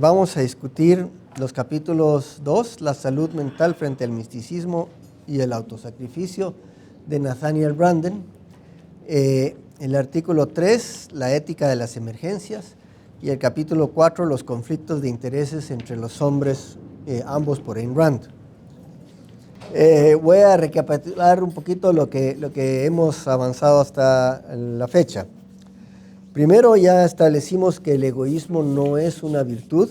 Vamos a discutir los capítulos 2, la salud mental frente al misticismo y el autosacrificio, de Nathaniel Branden. El artículo 3, la ética de las emergencias, y el capítulo 4, los conflictos de intereses entre los hombres, ambos por Ayn Rand. Voy a recapitular un poquito lo que hemos avanzado hasta la fecha. Primero, ya establecimos que el egoísmo no es una virtud,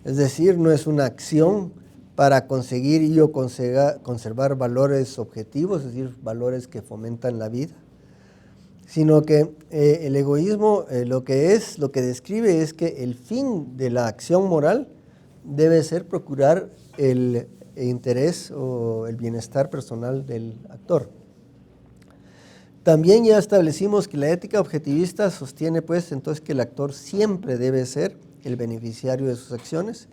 es decir, no es una acción para conseguir y o conservar valores objetivos, es decir, valores que fomentan la vida, sino que el egoísmo lo que describe es que el fin de la acción moral debe ser procurar el interés o el bienestar personal del actor. También ya establecimos que la ética objetivista sostiene pues entonces que el actor siempre debe ser el beneficiario de sus acciones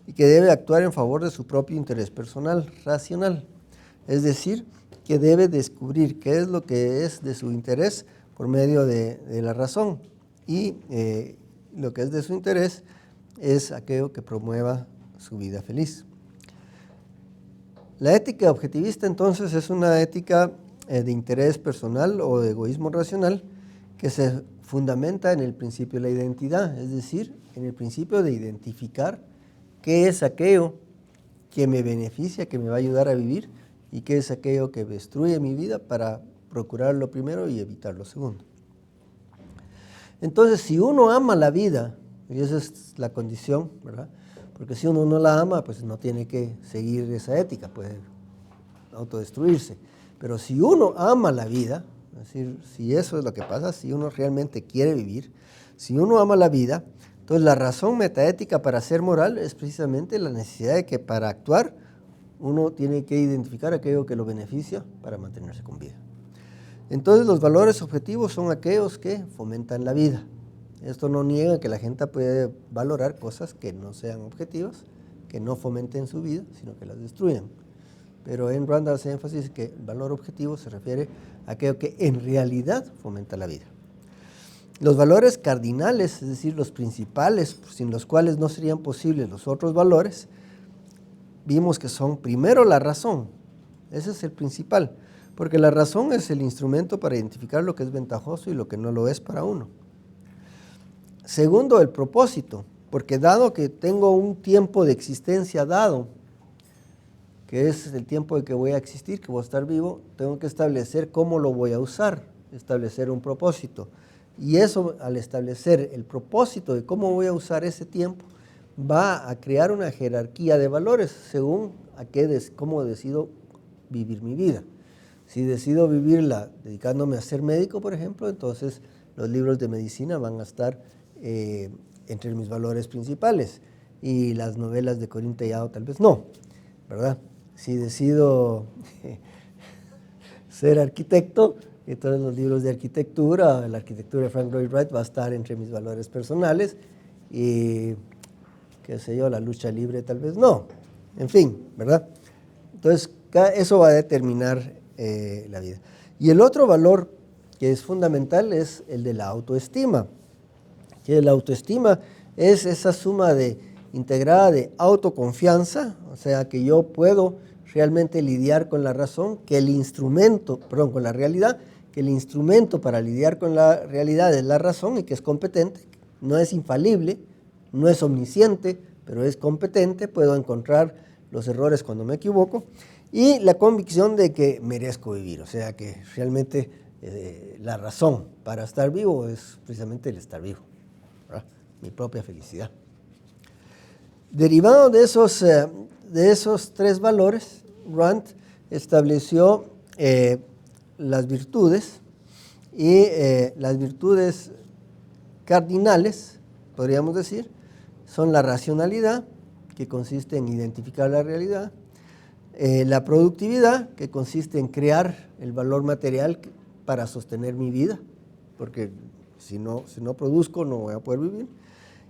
y que debe actuar en favor de su propio interés personal, racional. Es decir, que debe descubrir qué es lo que es de su interés por medio de la razón, y lo que es de su interés es aquello que promueva su vida feliz. La ética objetivista entonces es una ética de interés personal o de egoísmo racional que se fundamenta en el principio de la identidad, es decir, en el principio de identificar qué es aquello que me beneficia, que me va a ayudar a vivir, y qué es aquello que destruye mi vida para procurar lo primero y evitar lo segundo. Entonces, si uno ama la vida, y esa es la condición, ¿verdad? Porque si uno no la ama, pues no tiene que seguir esa ética, puede autodestruirse. Pero si uno ama la vida, es decir, si eso es lo que pasa, si uno realmente quiere vivir, si uno ama la vida, entonces la razón metaética para ser moral es precisamente la necesidad de que para actuar uno tiene que identificar aquello que lo beneficia para mantenerse con vida. Entonces los valores objetivos son aquellos que fomentan la vida. Esto no niega que la gente puede valorar cosas que no sean objetivas, que no fomenten su vida, sino que las destruyan. Pero Ayn Rand hace énfasis en que el valor objetivo se refiere a aquello que en realidad fomenta la vida. Los valores cardinales, es decir, los principales, sin los cuales no serían posibles los otros valores, vimos que son primero la razón. Ese es el principal, porque la razón es el instrumento para identificar lo que es ventajoso y lo que no lo es para uno. Segundo, el propósito, porque dado que tengo un tiempo de existencia dado, que es el tiempo de que voy a existir, que voy a estar vivo, tengo que establecer cómo lo voy a usar, establecer un propósito. Y eso, al establecer el propósito de cómo voy a usar ese tiempo, va a crear una jerarquía de valores según cómo decido vivir mi vida. Si decido vivirla dedicándome a ser médico, por ejemplo, entonces los libros de medicina van a estar entre mis valores principales, y las novelas de Corín Tellado tal vez no, ¿verdad? Si decido ser arquitecto, entonces los libros de arquitectura, la arquitectura de Frank Lloyd Wright va a estar entre mis valores personales, y qué sé yo, la lucha libre tal vez no. En fin, ¿verdad? Entonces eso va a determinar la vida. Y el otro valor que es fundamental es el de la autoestima. Que la autoestima es esa suma integrada de autoconfianza, o sea que yo puedo realmente lidiar con la razón, con la realidad, que el instrumento para lidiar con la realidad es la razón y que es competente, no es infalible, no es omnisciente, pero es competente, puedo encontrar los errores cuando me equivoco, y la convicción de que merezco vivir, o sea que realmente la razón para estar vivo es precisamente el estar vivo, ¿verdad? Mi propia felicidad. Derivado de esos tres valores, Rand estableció las virtudes, y las virtudes cardinales, podríamos decir, son la racionalidad, que consiste en identificar la realidad, la productividad, que consiste en crear el valor material para sostener mi vida, porque si no produzco no voy a poder vivir,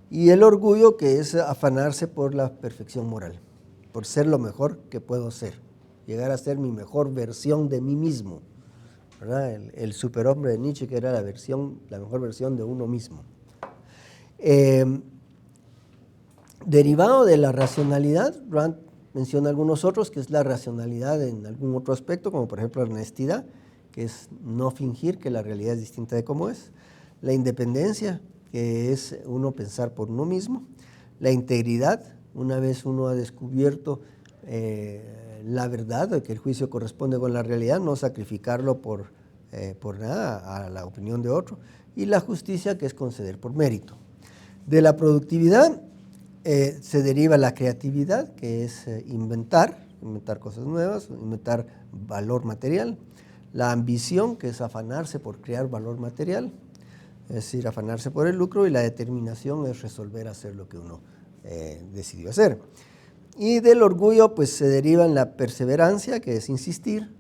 y el orgullo, que es afanarse por la perfección moral, por ser lo mejor que puedo ser, llegar a ser mi mejor versión de mí mismo, ¿verdad? El superhombre de Nietzsche, que era la mejor versión de uno mismo. Derivado de la racionalidad, Rand menciona algunos otros, que es la racionalidad en algún otro aspecto, como por ejemplo la honestidad, que es no fingir que la realidad es distinta de cómo es. La independencia, que es uno pensar por uno mismo. La integridad, una vez uno ha descubierto la verdad, que el juicio corresponde con la realidad, no sacrificarlo por nada a la opinión de otro. Y la justicia, que es conceder por mérito. De la productividad se deriva la creatividad, que es inventar cosas nuevas, inventar valor material. La ambición, que es afanarse por crear valor material, es decir, afanarse por el lucro. Y la determinación es resolver hacer lo que uno decidió hacer. Y del orgullo pues se deriva en la perseverancia, que es insistir,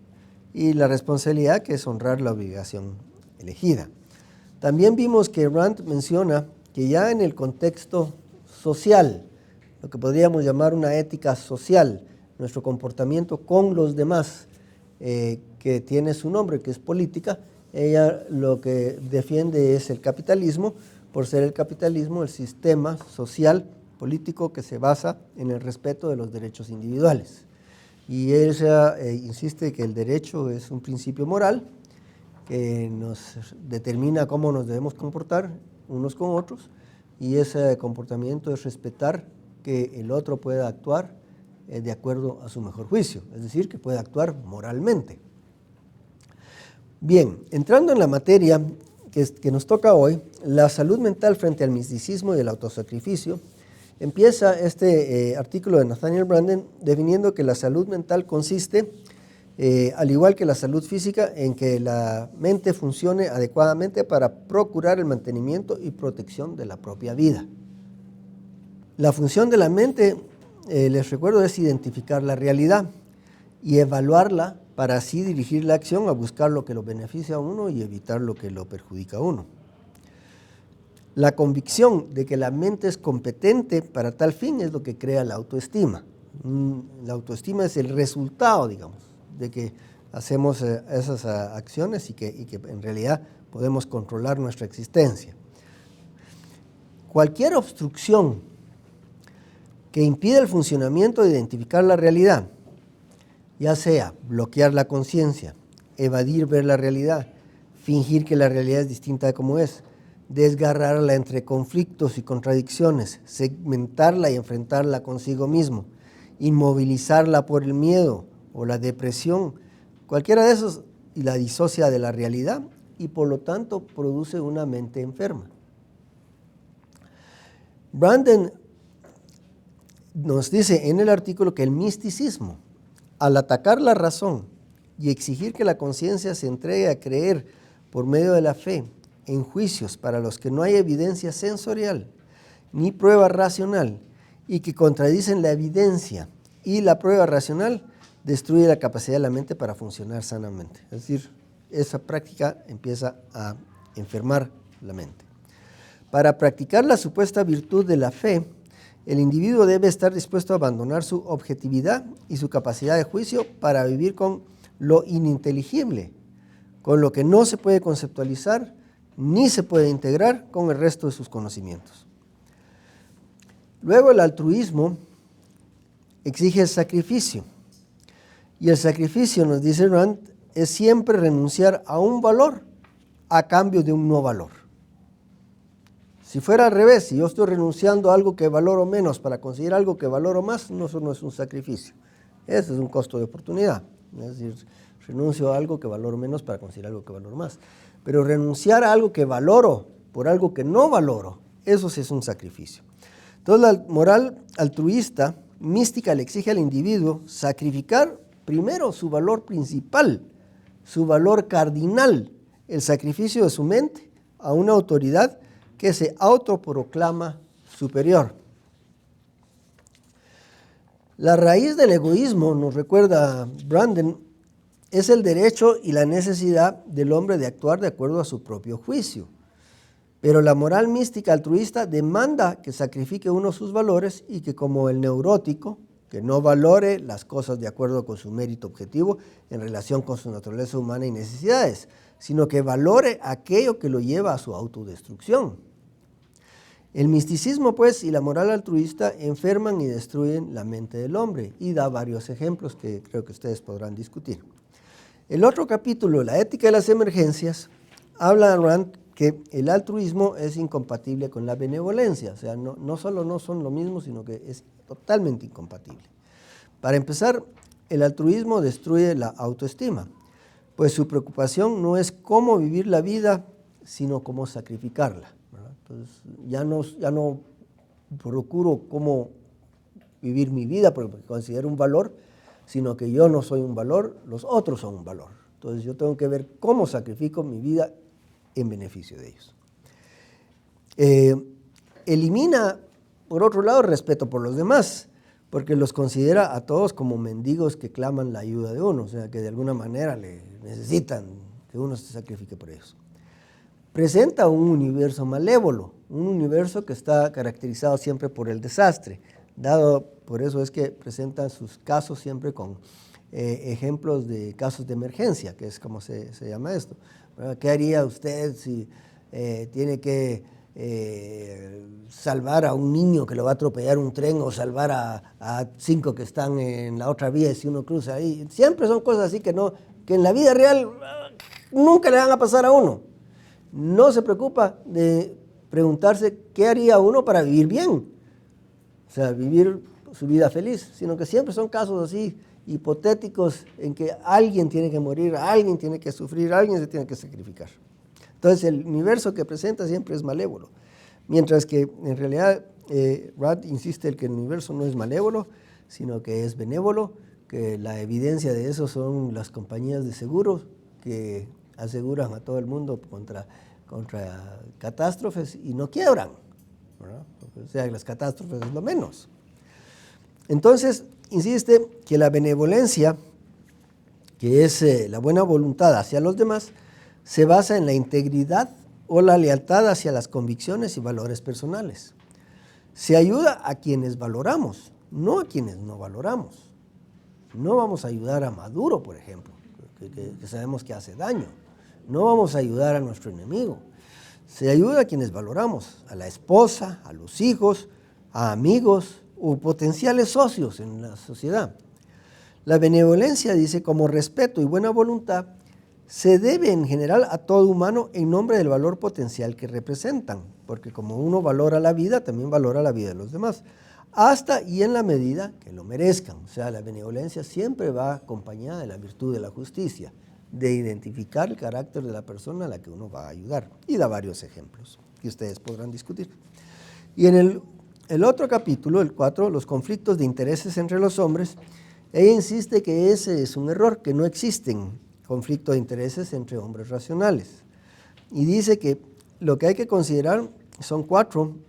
y la responsabilidad, que es honrar la obligación elegida. También vimos que Rand menciona que ya en el contexto social, lo que podríamos llamar una ética social, nuestro comportamiento con los demás, que tiene su nombre, que es política, ella lo que defiende es el capitalismo, por ser el capitalismo el sistema social político que se basa en el respeto de los derechos individuales. Y ella insiste que el derecho es un principio moral que nos determina cómo nos debemos comportar unos con otros, y ese comportamiento es respetar que el otro pueda actuar de acuerdo a su mejor juicio, es decir, que pueda actuar moralmente. Bien, entrando en la materia que nos toca hoy, la salud mental frente al misticismo y el autosacrificio, empieza este artículo de Nathaniel Branden definiendo que la salud mental consiste, al igual que la salud física, en que la mente funcione adecuadamente para procurar el mantenimiento y protección de la propia vida. La función de la mente, les recuerdo, es identificar la realidad y evaluarla para así dirigir la acción a buscar lo que lo beneficia a uno y evitar lo que lo perjudica a uno. La convicción de que la mente es competente para tal fin es lo que crea la autoestima. La autoestima es el resultado, digamos, de que hacemos esas acciones y que en realidad podemos controlar nuestra existencia. Cualquier obstrucción que impida el funcionamiento de identificar la realidad, ya sea bloquear la conciencia, evadir ver la realidad, fingir que la realidad es distinta de como es, desgarrarla entre conflictos y contradicciones, segmentarla y enfrentarla consigo mismo, inmovilizarla por el miedo o la depresión, cualquiera de esos y la disocia de la realidad y por lo tanto produce una mente enferma. Branden nos dice en el artículo que el misticismo, al atacar la razón y exigir que la conciencia se entregue a creer por medio de la fe en juicios para los que no hay evidencia sensorial ni prueba racional y que contradicen la evidencia y la prueba racional, destruye la capacidad de la mente para funcionar sanamente. Es decir, esa práctica empieza a enfermar la mente. Para practicar la supuesta virtud de la fe, el individuo debe estar dispuesto a abandonar su objetividad y su capacidad de juicio para vivir con lo ininteligible, con lo que no se puede conceptualizar ni se puede integrar con el resto de sus conocimientos. Luego el altruismo exige el sacrificio. Y el sacrificio, nos dice Rand, es siempre renunciar a un valor a cambio de un no valor. Si fuera al revés, si yo estoy renunciando a algo que valoro menos para conseguir algo que valoro más, eso no es un sacrificio. Eso es un costo de oportunidad. Es decir, renuncio a algo que valoro menos para conseguir algo que valoro más. Pero renunciar a algo que valoro por algo que no valoro, eso sí es un sacrificio. Entonces la moral altruista, mística, le exige al individuo sacrificar primero su valor principal, su valor cardinal, el sacrificio de su mente a una autoridad que se autoproclama superior. La raíz del egoísmo, nos recuerda Branden, es el derecho y la necesidad del hombre de actuar de acuerdo a su propio juicio. Pero la moral mística altruista demanda que sacrifique uno sus valores y que, como el neurótico, que no valore las cosas de acuerdo con su mérito objetivo en relación con su naturaleza humana y necesidades, sino que valore aquello que lo lleva a su autodestrucción. El misticismo, pues, y la moral altruista enferman y destruyen la mente del hombre, y da varios ejemplos que creo que ustedes podrán discutir. El otro capítulo, la ética de las emergencias, habla Rand que el altruismo es incompatible con la benevolencia, o sea, no solo no son lo mismo, sino que es totalmente incompatible. Para empezar, el altruismo destruye la autoestima, pues su preocupación no es cómo vivir la vida, sino cómo sacrificarla, ¿verdad? Entonces, ya no procuro cómo vivir mi vida porque considero un valor, sino que yo no soy un valor, los otros son un valor. Entonces yo tengo que ver cómo sacrifico mi vida en beneficio de ellos. Elimina, por otro lado, el respeto por los demás, porque los considera a todos como mendigos que claman la ayuda de uno, o sea, que de alguna manera le necesitan que uno se sacrifique por ellos. Presenta un universo malévolo, un universo que está caracterizado siempre por el desastre, por eso es que presentan sus casos siempre con ejemplos de casos de emergencia, que es como se llama esto. ¿Qué haría usted si tiene que salvar a un niño que lo va a atropellar un tren o salvar a 5 que están en la otra vía si uno cruza ahí? Siempre son cosas así que en la vida real nunca le van a pasar a uno. No se preocupa de preguntarse qué haría uno para vivir bien, o sea, vivir su vida feliz, sino que siempre son casos así hipotéticos en que alguien tiene que morir, alguien tiene que sufrir, alguien se tiene que sacrificar. Entonces el universo que presenta siempre es malévolo, mientras que en realidad Rand insiste en que el universo no es malévolo, sino que es benévolo, que la evidencia de eso son las compañías de seguros que aseguran a todo el mundo contra catástrofes y no quiebran, ¿verdad? O sea, las catástrofes es lo menos. Entonces, insiste que la benevolencia, que es la buena voluntad hacia los demás, se basa en la integridad o la lealtad hacia las convicciones y valores personales. Se ayuda a quienes valoramos, no a quienes no valoramos. No vamos a ayudar a Maduro, por ejemplo, que sabemos que hace daño. No vamos a ayudar a nuestro enemigo. Se ayuda a quienes valoramos, a la esposa, a los hijos, a amigos o potenciales socios en la sociedad. La benevolencia, dice, como respeto y buena voluntad, se debe en general a todo humano en nombre del valor potencial que representan, porque como uno valora la vida, también valora la vida de los demás, hasta y en la medida que lo merezcan. O sea, la benevolencia siempre va acompañada de la virtud de la justicia, de identificar el carácter de la persona a la que uno va a ayudar. Y da varios ejemplos que ustedes podrán discutir. Y en el otro capítulo, el 4, los conflictos de intereses entre los hombres, ella insiste que ese es un error, que no existen conflictos de intereses entre hombres racionales. Y dice que lo que hay que considerar son 4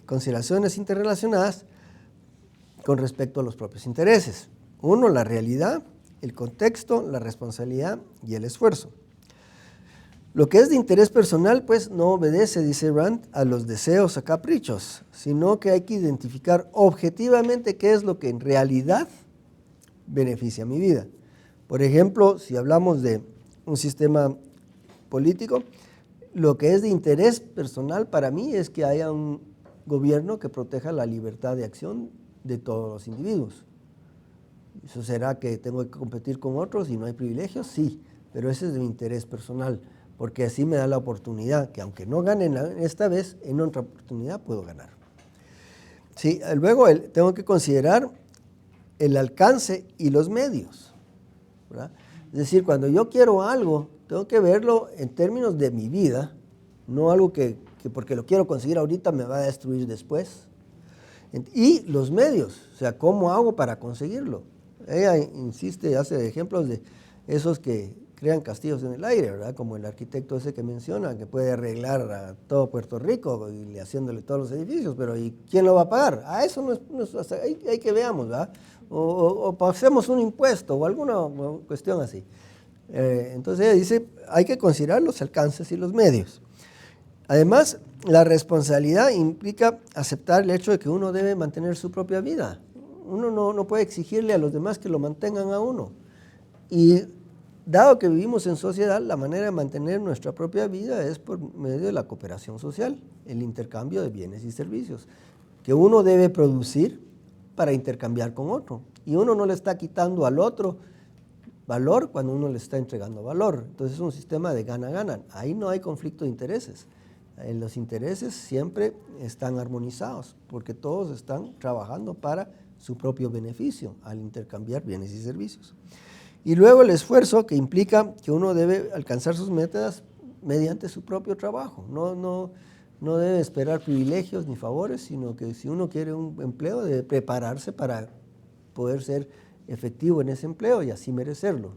consideraciones interrelacionadas con respecto a los propios intereses. 1, la realidad, el contexto, la responsabilidad y el esfuerzo. Lo que es de interés personal, pues, no obedece, dice Rand, a los deseos, a caprichos, sino que hay que identificar objetivamente qué es lo que en realidad beneficia mi vida. Por ejemplo, si hablamos de un sistema político, lo que es de interés personal para mí es que haya un gobierno que proteja la libertad de acción de todos los individuos. ¿Eso será que tengo que competir con otros y no hay privilegios? Sí, pero ese es de mi interés personal, porque así me da la oportunidad que aunque no gane esta vez, en otra oportunidad puedo ganar. Sí, luego tengo que considerar el alcance y los medios, ¿verdad? Es decir, cuando yo quiero algo, tengo que verlo en términos de mi vida, no algo que porque lo quiero conseguir ahorita me va a destruir después. Y los medios, o sea, ¿cómo hago para conseguirlo? Ella insiste, hace ejemplos de esos que crean castillos en el aire, ¿verdad? Como el arquitecto ese que menciona, que puede arreglar a todo Puerto Rico y haciéndole todos los edificios, pero ¿y quién lo va a pagar? Eso no es hay que veamos, ¿verdad? O pasemos un impuesto o alguna cuestión así. Entonces ella dice, hay que considerar los alcances y los medios. Además, la responsabilidad implica aceptar el hecho de que uno debe mantener su propia vida. Uno no puede exigirle a los demás que lo mantengan a uno. Y dado que vivimos en sociedad, la manera de mantener nuestra propia vida es por medio de la cooperación social, el intercambio de bienes y servicios, que uno debe producir para intercambiar con otro. Y uno no le está quitando al otro valor cuando uno le está entregando valor. Entonces es un sistema de gana-gana. Ahí no hay conflicto de intereses. Los intereses siempre están armonizados porque todos están trabajando para su propio beneficio al intercambiar bienes y servicios. Y luego el esfuerzo que implica que uno debe alcanzar sus metas mediante su propio trabajo. No debe esperar privilegios ni favores, sino que si uno quiere un empleo debe prepararse para poder ser efectivo en ese empleo y así merecerlo.